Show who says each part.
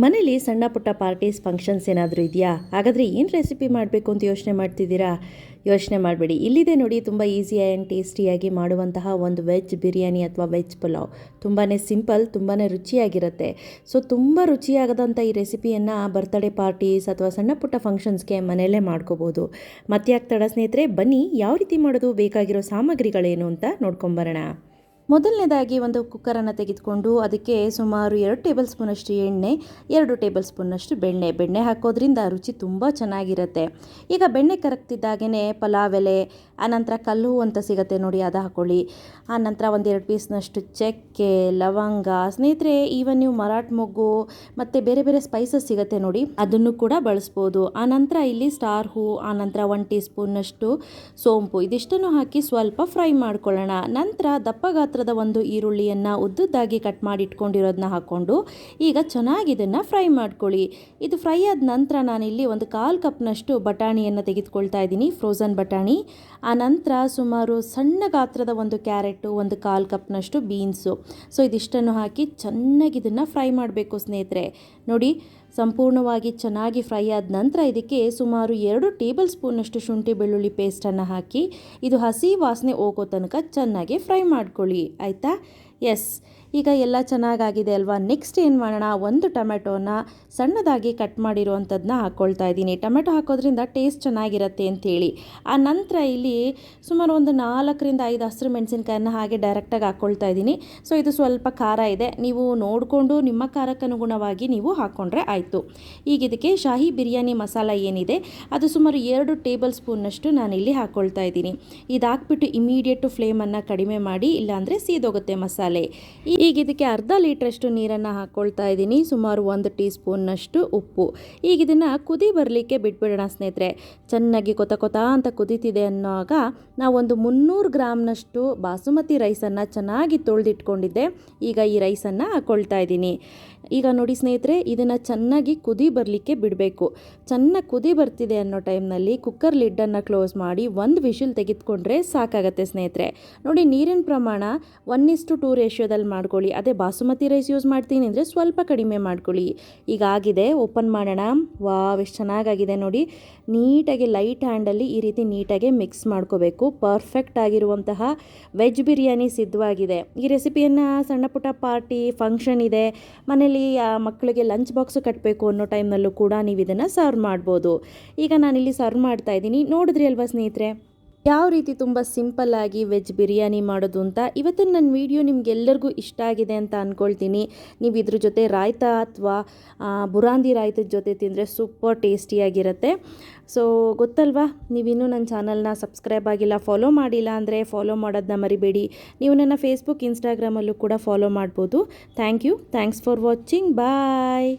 Speaker 1: ಮನೇಲಿ ಸಣ್ಣ ಪುಟ್ಟ ಪಾರ್ಟೀಸ್ ಫಂಕ್ಷನ್ಸ್ ಏನಾದರೂ ಇದೆಯಾ? ಹಾಗಾದರೆ ಏನು ರೆಸಿಪಿ ಮಾಡಬೇಕು ಅಂತ ಯೋಚನೆ ಮಾಡ್ತಿದ್ದೀರಾ? ಯೋಚನೆ ಮಾಡಬೇಡಿ, ಇಲ್ಲಿದೆ ನೋಡಿ, ತುಂಬ ಈಸಿ ಆ್ಯಂಡ್ ಟೇಸ್ಟಿಯಾಗಿ ಮಾಡುವಂತಹ ಒಂದು ವೆಜ್ ಬಿರಿಯಾನಿ ಅಥವಾ ವೆಜ್ ಪುಲಾವ್. ತುಂಬಾ ಸಿಂಪಲ್, ತುಂಬಾ ರುಚಿಯಾಗಿರುತ್ತೆ. ಸೊ ತುಂಬ ರುಚಿಯಾಗದಂಥ ಈ ರೆಸಿಪಿಯನ್ನು ಬರ್ತ್ಡೇ ಪಾರ್ಟೀಸ್ ಅಥವಾ ಸಣ್ಣ ಪುಟ್ಟ ಫಂಕ್ಷನ್ಸ್ಗೆ ಮನೆಯಲ್ಲೇ ಮಾಡ್ಕೋಬೋದು. ಮತ್ತೆ ಯಾಕೆ ತಡ ಸ್ನೇಹಿತರೆ, ಬನ್ನಿ ಯಾವ ರೀತಿ ಮಾಡೋದು, ಬೇಕಾಗಿರೋ ಸಾಮಗ್ರಿಗಳೇನು ಅಂತ ನೋಡ್ಕೊಂಬರೋಣ. ಮೊದಲನೇದಾಗಿ ಒಂದು ಕುಕ್ಕರನ್ನು ತೆಗೆದುಕೊಂಡು ಅದಕ್ಕೆ ಸುಮಾರು 2 ಟೇಬಲ್ ಸ್ಪೂನಷ್ಟು ಎಣ್ಣೆ, 2 ಟೇಬಲ್ ಸ್ಪೂನಷ್ಟು ಬೆಣ್ಣೆ ಹಾಕೋದ್ರಿಂದ ರುಚಿ ತುಂಬ ಚೆನ್ನಾಗಿರುತ್ತೆ. ಈಗ ಬೆಣ್ಣೆ ಕರಗ್ತಿದ್ದಾಗೇ ಪಲಾವ್ ಎಲೆ, ಆನಂತರ ಕಲ್ಲು ಅಂತ ಸಿಗುತ್ತೆ ನೋಡಿ, ಅದು ಹಾಕ್ಕೊಳ್ಳಿ. ಆನಂತರ 1-2 ಪೀಸ್ನಷ್ಟು ಚಕ್ಕೆ, ಲವಂಗ, ಸ್ನೇಹಿತರೆ ಈವನ್ ನೀವು ಮರಾಠ ಮೊಗ್ಗು ಮತ್ತು ಬೇರೆ ಬೇರೆ ಸ್ಪೈಸಸ್ ಸಿಗುತ್ತೆ ನೋಡಿ, ಅದನ್ನು ಕೂಡ ಬಳಸ್ಬೋದು. ಆನಂತರ ಇಲ್ಲಿ ಸ್ಟಾರ್ ಹೂ, ಆನಂತರ 1 ಟೀ ಸ್ಪೂನ್ನಷ್ಟು ಸೋಂಪು, ಇದಿಷ್ಟನ್ನು ಹಾಕಿ ಸ್ವಲ್ಪ ಫ್ರೈ ಮಾಡ್ಕೊಳ್ಳೋಣ. ನಂತರ ದಪ್ಪ ಗಾತ್ರದ ಒಂದು ಈರುಳ್ಳಿಯನ್ನು ಉದ್ದುದ್ದಾಗಿ ಕಟ್ ಮಾಡಿ ಇಟ್ಕೊಂಡಿರೋದನ್ನ ಹಾಕ್ಕೊಂಡು ಈಗ ಚೆನ್ನಾಗಿ ಇದನ್ನು ಫ್ರೈ ಮಾಡ್ಕೊಳ್ಳಿ. ಇದು ಫ್ರೈ ಆದ ನಂತರ ನಾನಿಲ್ಲಿ ಒಂದು 1/4 ಕಪ್ನಷ್ಟು ಬಟಾಣಿಯನ್ನು ತೆಗೆದುಕೊಳ್ತಾ ಇದ್ದೀನಿ, ಫ್ರೋಝನ್ ಬಟಾಣಿ. ಆನಂತರ ಸುಮಾರು ಸಣ್ಣ ಗಾತ್ರದ ಒಂದು ಕ್ಯಾರೆಟು, ಒಂದು 1/4 ಕಪ್ನಷ್ಟು ಬೀನ್ಸು. ಸೊ ಇದಿಷ್ಟನ್ನು ಹಾಕಿ ಚೆನ್ನಾಗಿ ಇದನ್ನು ಫ್ರೈ ಮಾಡಬೇಕು ಸ್ನೇಹಿತರೆ. ನೋಡಿ, ಸಂಪೂರ್ಣವಾಗಿ ಚೆನ್ನಾಗಿ ಫ್ರೈ ಆದ ನಂತರ ಇದಕ್ಕೆ ಸುಮಾರು 2 ಟೇಬಲ್ ಸ್ಪೂನಷ್ಟು ಶುಂಠಿ ಬೆಳ್ಳುಳ್ಳಿ ಪೇಸ್ಟನ್ನು ಹಾಕಿ ಇದು ಹಸಿ ವಾಸನೆ ಹೋಗೋ ತನಕ ಚೆನ್ನಾಗಿ ಫ್ರೈ ಮಾಡ್ಕೊಳ್ಳಿ, ಆಯಿತಾ? ಎಸ್, ಈಗ ಎಲ್ಲ ಚೆನ್ನಾಗಾಗಿದೆ ಅಲ್ವಾ? ನೆಕ್ಸ್ಟ್ ಏನು ಮಾಡೋಣ, ಒಂದು ಟೊಮೆಟೋನ ಸಣ್ಣದಾಗಿ ಕಟ್ ಮಾಡಿರುವಂಥದ್ದನ್ನ ಹಾಕ್ಕೊಳ್ತಾ ಇದ್ದೀನಿ. ಟೊಮೆಟೊ ಹಾಕೋದ್ರಿಂದ ಟೇಸ್ಟ್ ಚೆನ್ನಾಗಿರುತ್ತೆ ಅಂಥೇಳಿ. ಆ ನಂತರ ಇಲ್ಲಿ ಸುಮಾರು ಒಂದು 4-5 ಹಸಿರು ಮೆಣಸಿನ್ಕಾಯನ್ನು ಹಾಗೆ ಡೈರೆಕ್ಟಾಗಿ ಹಾಕ್ಕೊಳ್ತಾ ಇದ್ದೀನಿ. ಸೊ ಇದು ಸ್ವಲ್ಪ ಖಾರ ಇದೆ, ನೀವು ನೋಡಿಕೊಂಡು ನಿಮ್ಮ ಖಾರಕ್ಕನುಗುಣವಾಗಿ ನೀವು ಹಾಕ್ಕೊಂಡ್ರೆ ಆಯಿತು. ಈಗ ಇದಕ್ಕೆ ಶಾಹಿ ಬಿರಿಯಾನಿ ಮಸಾಲ ಏನಿದೆ ಅದು ಸುಮಾರು 2 ಟೇಬಲ್ ಸ್ಪೂನ್ನಷ್ಟು ನಾನಿಲ್ಲಿ ಹಾಕ್ಕೊಳ್ತಾ ಇದ್ದೀನಿ. ಇದು ಹಾಕ್ಬಿಟ್ಟು ಇಮಿಡಿಯೇಟು ಫ್ಲೇಮನ್ನು ಕಡಿಮೆ ಮಾಡಿ, ಇಲ್ಲಾಂದರೆ ಸೀದೋಗುತ್ತೆ ಮಸಾಲೆ. ಈಗ ಇದಕ್ಕೆ ಅರ್ಧ ಲೀಟ್ರಷ್ಟು ನೀರನ್ನು ಹಾಕ್ಕೊಳ್ತಾ ಇದ್ದೀನಿ, ಸುಮಾರು 1 ಟೀ ಸ್ಪೂನ್ನಷ್ಟು ಉಪ್ಪು. ಈಗ ಇದನ್ನು ಕುದಿ ಬರಲಿಕ್ಕೆ ಬಿಟ್ಬಿಡೋಣ ಸ್ನೇಹಿತರೆ. ಚೆನ್ನಾಗಿ ಕೊತ ಅಂತ ಕುದೀತಿದೆ ಅನ್ನೋವಾಗ ನಾವೊಂದು 300 ಗ್ರಾಮ್ನಷ್ಟು ಬಾಸುಮತಿ ರೈಸನ್ನು ಚೆನ್ನಾಗಿ ತೊಳೆದಿಟ್ಕೊಂಡಿದ್ದೆ. ಈಗ ಈ ರೈಸನ್ನು ಹಾಕ್ಕೊಳ್ತಾ ಇದ್ದೀನಿ. ಈಗ ನೋಡಿ ಸ್ನೇಹಿತರೆ, ಇದನ್ನು ಚೆನ್ನಾಗಿ ಕುದಿ ಬರಲಿಕ್ಕೆ ಬಿಡಬೇಕು. ಚೆನ್ನಾಗಿ ಕುದಿ ಬರ್ತಿದೆ ಅನ್ನೋ ಟೈಮ್ನಲ್ಲಿ ಕುಕ್ಕರ್ ಲಿಡ್ಡನ್ನು ಕ್ಲೋಸ್ ಮಾಡಿ 1 ವಿಷಿಲ್ ತೆಗೆದುಕೊಂಡ್ರೆ ಸಾಕಾಗತ್ತೆ ಸ್ನೇಹಿತರೆ. ನೋಡಿ, ನೀರಿನ ಪ್ರಮಾಣ 1:2 ರೇಷಿಯೋದಲ್ಲಿ ಮಾಡ್ಕೊಳ್ಳಿ. ಅದೇ ಬಾಸುಮತಿ ರೈಸ್ ಯೂಸ್ ಮಾಡ್ತೀನಿ ಅಂದರೆ ಸ್ವಲ್ಪ ಕಡಿಮೆ ಮಾಡ್ಕೊಳ್ಳಿ. ಈಗ ಆಗಿದೆ, ಓಪನ್ ಮಾಡೋಣ. ವಾವ್, ಎಷ್ಟು ಚೆನ್ನಾಗಾಗಿದೆ ನೋಡಿ. ನೀಟಾಗಿ ಲೈಟ್ ಹ್ಯಾಂಡಲ್ಲಿ ಈ ರೀತಿ ನೀಟಾಗಿ ಮಿಕ್ಸ್ ಮಾಡ್ಕೋಬೇಕು. ಪರ್ಫೆಕ್ಟ್ ಆಗಿರುವಂತಹ ವೆಜ್ ಬಿರಿಯಾನಿ ಸಿದ್ಧವಾಗಿದೆ. ಈ ರೆಸಿಪಿಯನ್ನು ಸಣ್ಣ ಪುಟ್ಟ ಪಾರ್ಟಿ, ಫಂಕ್ಷನ್ ಇದೆ, ಮನೇಲಿ ಮಕ್ಕಳಿಗೆ ಲಂಚ್ ಬಾಕ್ಸು ಕಟ್ಟಬೇಕು ಅನ್ನೋ ಟೈಮ್ನಲ್ಲೂ ಕೂಡ ನೀವು ಇದನ್ನು ಸರ್ವ್ ಮಾಡ್ಬೋದು. ಈಗ ನಾನಿಲ್ಲಿ ಸರ್ವ್ ಮಾಡ್ತಾ ಇದ್ದೀನಿ. ನೋಡಿದ್ರಿ ಅಲ್ವಾ ಸ್ನೇಹಿತರೆ, ಯಾವ ರೀತಿ ತುಂಬ ಸಿಂಪಲ್ಲಾಗಿ ವೆಜ್ ಬಿರಿಯಾನಿ ಮಾಡೋದು ಅಂತ. ಇವತ್ತಿನ ನನ್ನ ವಿಡಿಯೋ ನಿಮಗೆಲ್ಲರಿಗೂ ಇಷ್ಟ ಆಗಿದೆ ಅಂತ ಅಂದ್ಕೊಳ್ತೀನಿ. ನೀವು ಇದ್ರ ಜೊತೆ ರಾಯ್ತಾ ಅಥವಾ ಬುರಾಂದಿ ರಾಯ್ತದ ಜೊತೆ ತಿಂದರೆ ಸೂಪರ್ ಟೇಸ್ಟಿಯಾಗಿರುತ್ತೆ. ಸೊ ಗೊತ್ತಲ್ವಾ, ನೀವಿನ್ನೂ ನನ್ನ ಚಾನಲ್ನ ಸಬ್ಸ್ಕ್ರೈಬ್ ಆಗಿಲ್ಲ, ಫಾಲೋ ಮಾಡಿಲ್ಲ ಅಂದರೆ ಫಾಲೋ ಮಾಡೋದನ್ನ ಮರಿಬೇಡಿ. ನೀವು ನನ್ನ ಫೇಸ್ಬುಕ್, ಇನ್ಸ್ಟಾಗ್ರಾಮಲ್ಲೂ ಕೂಡ ಫಾಲೋ ಮಾಡ್ಬೋದು. Thanks for watching. ಬಾಯ್.